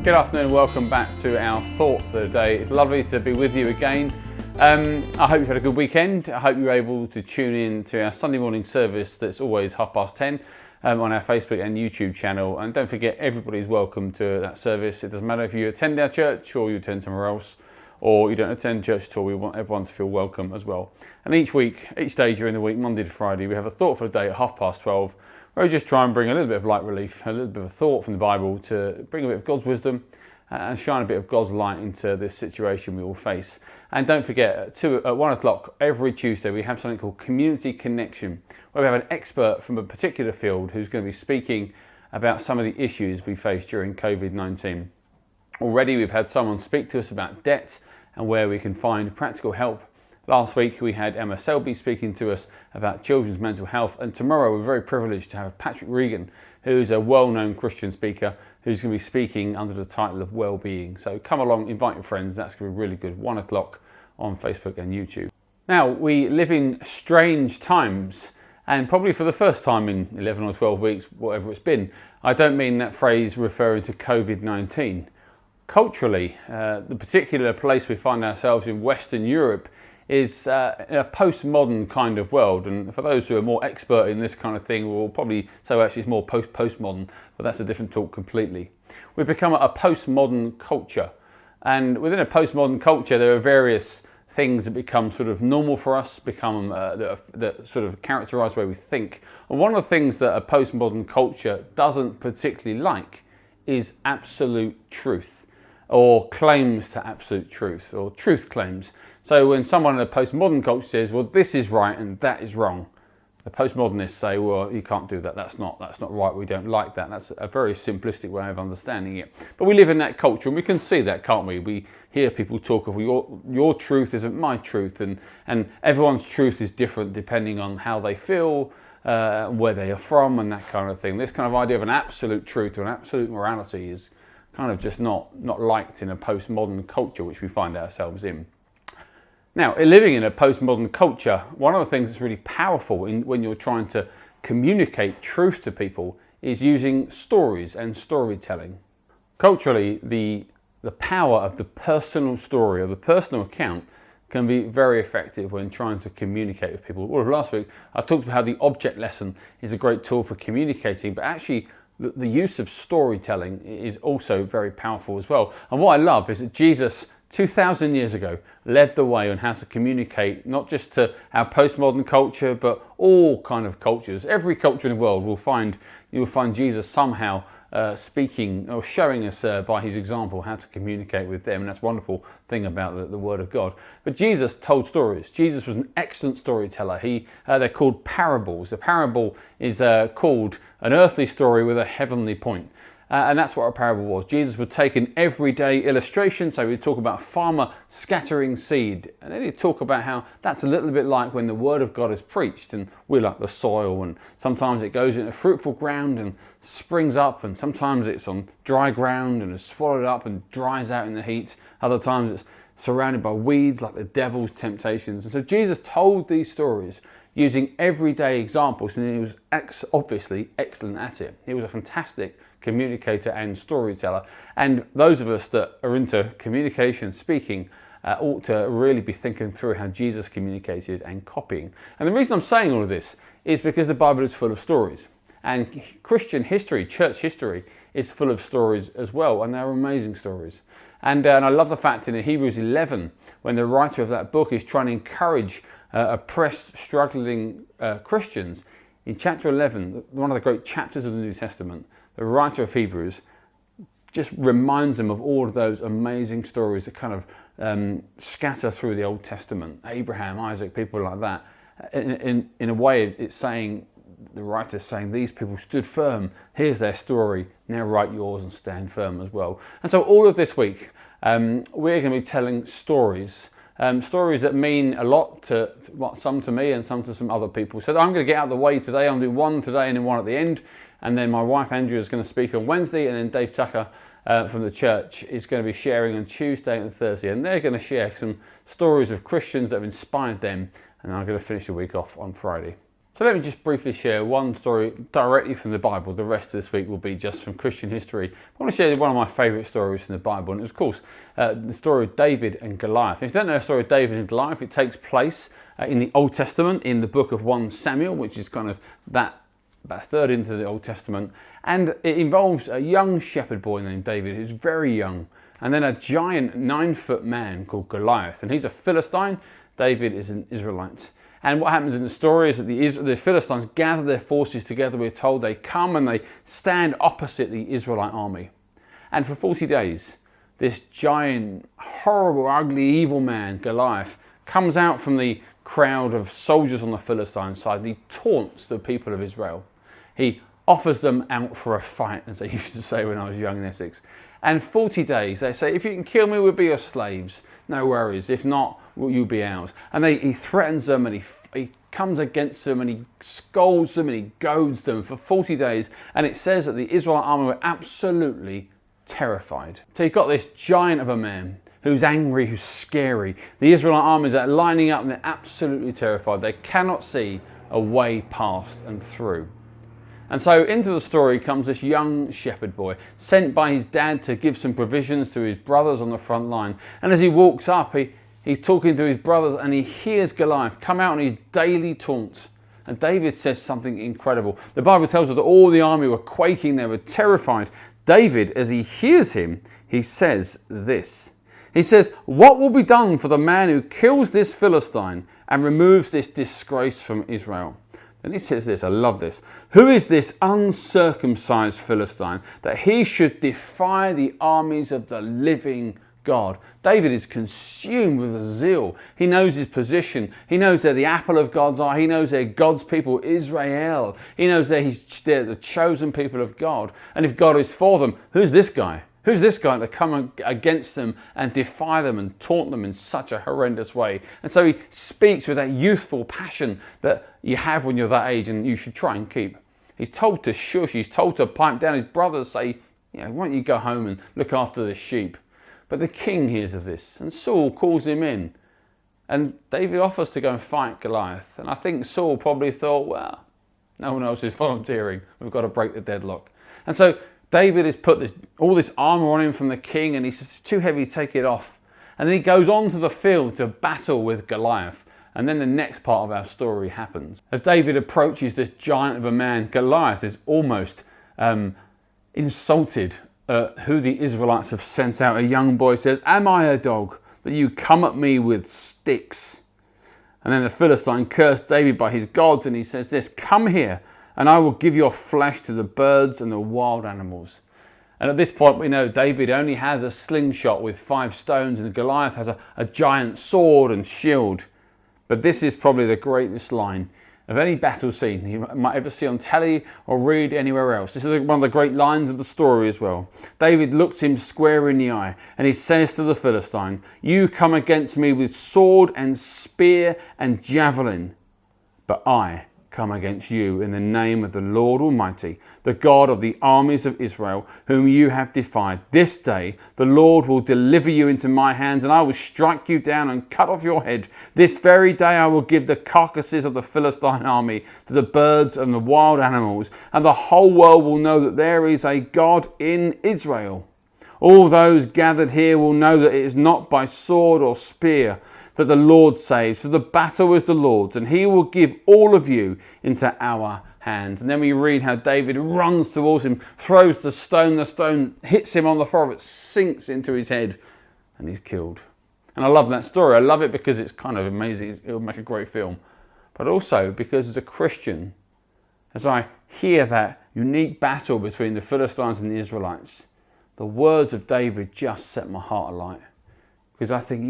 Good afternoon and welcome back to our thought for the day. It's lovely to be with you again. I hope you've had a good weekend. I hope you're able to tune in to our Sunday morning service that's always 10:30 on our Facebook and YouTube channel. And don't forget, everybody's welcome to that service. It doesn't matter if you attend our church or you attend somewhere else, or you don't attend church at all. We want everyone to feel welcome as well. And each day during the week, Monday to Friday, we have a thought for the day at 12:30, where we just try and bring a little bit of light relief, a little bit of a thought from the Bible to bring a bit of God's wisdom and shine a bit of God's light into this situation we all face. And don't forget, at 1 o'clock every Tuesday, we have something called Community Connection, where we have an expert from a particular field who's going to be speaking about some of the issues we face during COVID-19. Already we've had someone speak to us about debt and where we can find practical help. Last week we had Emma Selby speaking to us about children's mental health, and tomorrow we're very privileged to have Patrick Regan, who's a well-known Christian speaker who's going to be speaking under the title of Wellbeing. So come along, invite your friends, that's going to be really good. 1 o'clock on Facebook and YouTube. Now, we live in strange times, and probably for the first time in 11 or 12 weeks, whatever it's been. I don't mean that phrase referring to COVID-19. Culturally, the particular place we find ourselves in Western Europe is in a postmodern kind of world, and for those who are more expert in this kind of thing will probably say, well, actually it's more postmodern, but that's a different talk completely. We've become a postmodern culture, and within a postmodern culture there are various things that become sort of normal for us, that sort of characterise the way we think. And one of the things that a postmodern culture doesn't particularly like is absolute truth, or claims to absolute truth, or truth claims. So when someone in a postmodern culture says, well, this is right and that is wrong, the postmodernists say, well, you can't do that, that's not right, we don't like that. That's a very simplistic way of understanding it. But we live in that culture and we can see that, can't we? We hear people talk of, your truth isn't my truth, and everyone's truth is different depending on how they feel, where they are from, and that kind of thing. This kind of idea of an absolute truth or an absolute morality is kind of just not liked in a postmodern culture which we find ourselves in. Now, living in a postmodern culture, one of the things that's really powerful when you're trying to communicate truth to people is using stories and storytelling. Culturally, the power of the personal story or the personal account can be very effective when trying to communicate with people. Well, last week I talked about how the object lesson is a great tool for communicating, but actually the use of storytelling is also very powerful as well. And what I love is that Jesus, 2,000 years ago, led the way on how to communicate, not just to our postmodern culture, but all kind of cultures. Every culture in the world you will find Jesus somehow speaking or showing us by his example how to communicate with them, and that's a wonderful thing about the Word of God. But Jesus told stories. Jesus was an excellent storyteller. They're called parables. A parable is called an earthly story with a heavenly point. And that's what a parable was. Jesus would take an everyday illustration, so he'd talk about a farmer scattering seed, and then he'd talk about how that's a little bit like when the word of God is preached, and we're like the soil, and sometimes it goes into fruitful ground and springs up, and sometimes it's on dry ground and is swallowed up and dries out in the heat. Other times it's surrounded by weeds like the devil's temptations. And so Jesus told these stories using everyday examples, and he was obviously excellent at it. He was a fantastic communicator and storyteller, and those of us that are into communication, speaking, ought to really be thinking through how Jesus communicated and copying. And the reason I'm saying all of this is because the Bible is full of stories, and Christian history, church history, is full of stories as well, and they're amazing stories. And I love the fact in Hebrews 11, when the writer of that book is trying to encourage oppressed, struggling Christians, in chapter 11, one of the great chapters of the New Testament, the writer of Hebrews just reminds them of all of those amazing stories that kind of scatter through the Old Testament. Abraham, Isaac, people like that. In a way, it's saying, the writer's saying, these people stood firm. Here's their story. Now write yours and stand firm as well. And so all of this week, we're going to be telling stories. Stories that mean a lot some to me and some to some other people. So I'm going to get out of the way today. I'm doing one today and then one at the end. And then my wife Andrea is going to speak on Wednesday, and then Dave Tucker from the church is going to be sharing on Tuesday and Thursday. And they're going to share some stories of Christians that have inspired them. And I'm going to finish the week off on Friday. So let me just briefly share one story directly from the Bible. The rest of this week will be just from Christian history. I want to share one of my favourite stories from the Bible, and it's, of course, the story of David and Goliath. If you don't know the story of David and Goliath, it takes place in the Old Testament, in the book of 1 Samuel, which is kind of about a third into the Old Testament. And it involves a young shepherd boy named David, who's very young, and then a giant 9-foot man called Goliath. And he's a Philistine. David is an Israelite. And what happens in the story is that the Philistines gather their forces together. We're told they come and they stand opposite the Israelite army. And for 40 days, this giant, horrible, ugly, evil man, Goliath, comes out from the crowd of soldiers on the Philistine side, and he taunts the people of Israel. He offers them out for a fight, as they used to say when I was young in Essex. And 40 days, they say, if you can kill me, we'll be your slaves. No worries. If not, you'll be ours. And he threatens them, and he comes against them, and he scolds them, and he goads them for 40 days. And it says that the Israelite army were absolutely terrified. So you've got this giant of a man who's angry, who's scary. The Israelite armies are lining up, and they're absolutely terrified. They cannot see a way past and through. And so into the story comes this young shepherd boy, sent by his dad to give some provisions to his brothers on the front line. And as he walks up, he's talking to his brothers, and he hears Goliath come out on his daily taunt. And David says something incredible. The Bible tells us that all the army were quaking, they were terrified. David, as he hears him, he says this. He says, "What will be done for the man who kills this Philistine and removes this disgrace from Israel?" And he says this, I love this. "Who is this uncircumcised Philistine that he should defy the armies of the living God?" David is consumed with zeal. He knows his position. He knows they're the apple of God's eye. He knows they're God's people, Israel. He knows they're the chosen people of God. And if God is for them, who's this guy? Who's this guy to come against them and defy them and taunt them in such a horrendous way? And so he speaks with that youthful passion that you have when you're that age and you should try and keep. He's told to shush. He's told to pipe down. His brothers say, why don't you go home and look after the sheep? But the king hears of this, and Saul calls him in. And David offers to go and fight Goliath. And I think Saul probably thought, well, no one else is volunteering. We've got to break the deadlock. And so David has put all this armour on him from the king, and he says, it's too heavy, take it off. And then he goes onto the field to battle with Goliath. And then the next part of our story happens. As David approaches this giant of a man, Goliath is almost insulted at who the Israelites have sent out. A young boy says, "Am I a dog that you come at me with sticks?" And then the Philistine cursed David by his gods, and he says this, "Come here, and I will give your flesh to the birds and the wild animals." And at this point, we know David only has a slingshot with 5 stones, and Goliath has a giant sword and shield. But this is probably the greatest line of any battle scene you might ever see on telly or read anywhere else. This is one of the great lines of the story as well. David looks him square in the eye, and he says to the Philistine, "You come against me with sword and spear and javelin, but I come against you in the name of the Lord Almighty, the God of the armies of Israel, whom you have defied. This day the Lord will deliver you into my hands, and I will strike you down and cut off your head. This very day I will give the carcasses of the Philistine army to the birds and the wild animals, and the whole world will know that there is a God in Israel. All those gathered here will know that it is not by sword or spear that the Lord saves, for the battle is the Lord's, and he will give all of you into our hands." And then we read how David runs towards him, throws the stone hits him on the forehead, sinks into his head, and he's killed. And I love that story. I love it because it's kind of amazing. It would make a great film. But also because as a Christian, as I hear that unique battle between the Philistines and the Israelites, the words of David just set my heart alight. Because I think,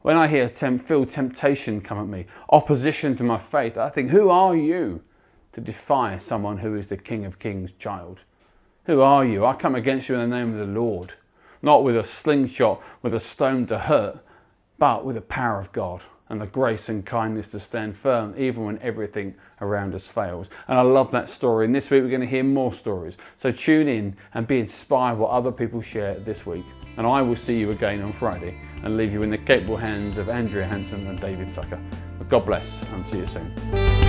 when I feel temptation come at me, opposition to my faith, I think, who are you to defy someone who is the King of Kings' child? Who are you? I come against you in the name of the Lord, not with a slingshot, with a stone to hurt, but with the power of God and the grace and kindness to stand firm even when everything around us fails. And I love that story. And this week we're going to hear more stories. So tune in and be inspired what other people share this week. And I will see you again on Friday and leave you in the capable hands of Andrea Hanson and David Tucker. God bless and see you soon.